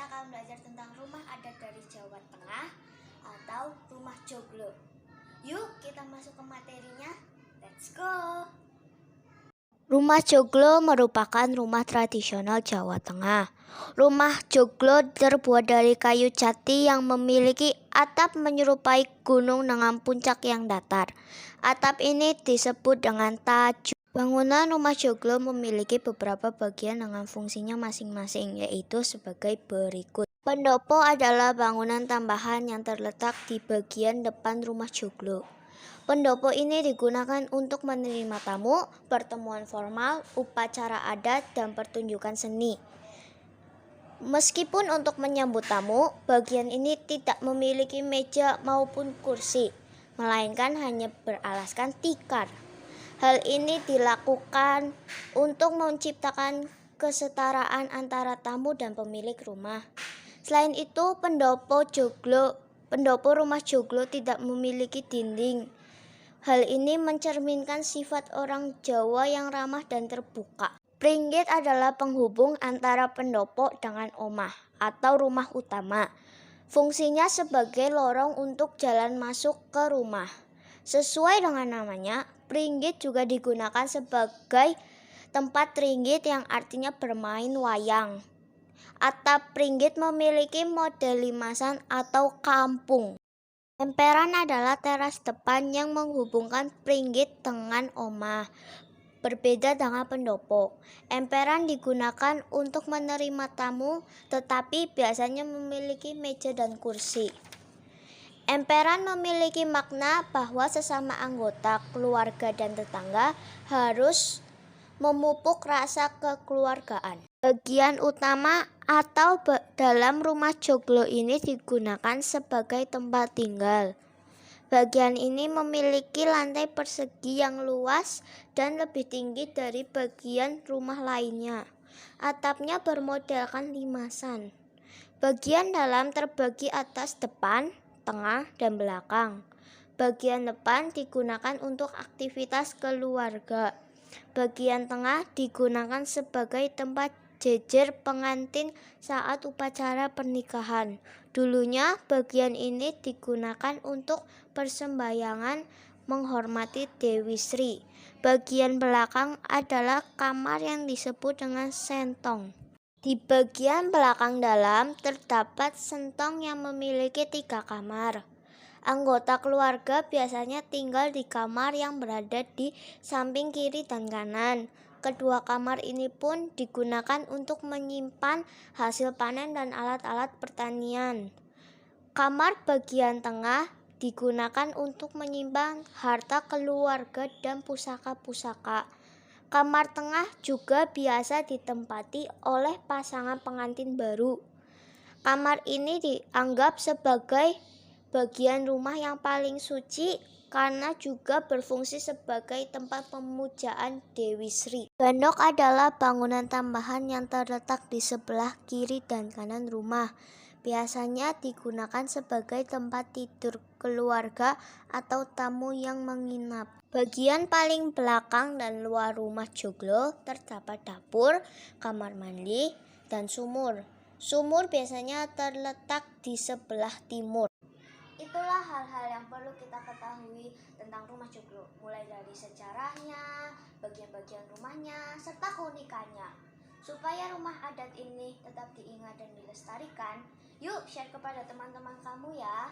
kita akan belajar tentang rumah adat dari Jawa Tengah atau rumah joglo. Yuk kita masuk ke materinya. Let's go. Rumah joglo merupakan rumah tradisional Jawa Tengah. Rumah joglo terbuat dari kayu jati yang memiliki atap menyerupai gunung dengan puncak yang datar. Atap ini disebut dengan tajuk. Bangunan rumah joglo memiliki beberapa bagian dengan fungsinya masing-masing, yaitu sebagai berikut. Pendopo adalah bangunan tambahan yang terletak di bagian depan rumah joglo. Pendopo ini digunakan untuk menerima tamu, pertemuan formal, upacara adat, dan pertunjukan seni. Meskipun untuk menyambut tamu, bagian ini tidak memiliki meja maupun kursi, melainkan hanya beralaskan tikar. Hal ini dilakukan untuk menciptakan kesetaraan antara tamu dan pemilik rumah. Selain itu, pendopo rumah joglo tidak memiliki dinding. Hal ini mencerminkan sifat orang Jawa yang ramah dan terbuka. Pringgit adalah penghubung antara pendopo dengan omah atau rumah utama. Fungsinya sebagai lorong untuk jalan masuk ke rumah. Sesuai dengan namanya, pringgit juga digunakan sebagai tempat ringgit yang artinya bermain wayang. Atap pringgit memiliki model limasan atau kampung. Emperan adalah teras depan yang menghubungkan pringgit dengan omah. Berbeda dengan pendopo, emperan digunakan untuk menerima tamu, tetapi biasanya memiliki meja dan kursi. Emperan memiliki makna bahwa sesama anggota keluarga dan tetangga harus memupuk rasa kekeluargaan. Bagian utama atau dalam rumah joglo ini digunakan sebagai tempat tinggal. Bagian ini memiliki lantai persegi yang luas dan lebih tinggi dari bagian rumah lainnya. Atapnya bermodelkan limasan. Bagian dalam terbagi atas depan, tengah, dan belakang. Bagian depan digunakan untuk aktivitas keluarga. Bagian tengah digunakan sebagai tempat jejer pengantin saat upacara pernikahan. Dulunya bagian ini digunakan untuk persembahyangan menghormati Dewi Sri. Bagian belakang adalah kamar yang disebut dengan sentong. Di bagian belakang dalam terdapat sentong yang memiliki 3 kamar. Anggota keluarga biasanya tinggal di kamar yang berada di samping kiri dan kanan. Kedua kamar ini pun digunakan untuk menyimpan hasil panen dan alat-alat pertanian. Kamar bagian tengah digunakan untuk menyimpan harta keluarga dan pusaka-pusaka. Kamar tengah juga biasa ditempati oleh pasangan pengantin baru. Kamar ini dianggap sebagai bagian rumah yang paling suci karena juga berfungsi sebagai tempat pemujaan Dewi Sri. Gandok adalah bangunan tambahan yang terletak di sebelah kiri dan kanan rumah. Biasanya digunakan sebagai tempat tidur keluarga atau tamu yang menginap. Bagian paling belakang dan luar rumah joglo terdapat dapur, kamar mandi, dan sumur. Sumur biasanya terletak di sebelah timur. Itulah hal-hal yang perlu kita ketahui tentang rumah joglo, mulai dari sejarahnya, bagian-bagian rumahnya, serta keunikannya. Supaya rumah adat ini tetap diingat dan dilestarikan, yuk share kepada teman-teman kamu ya.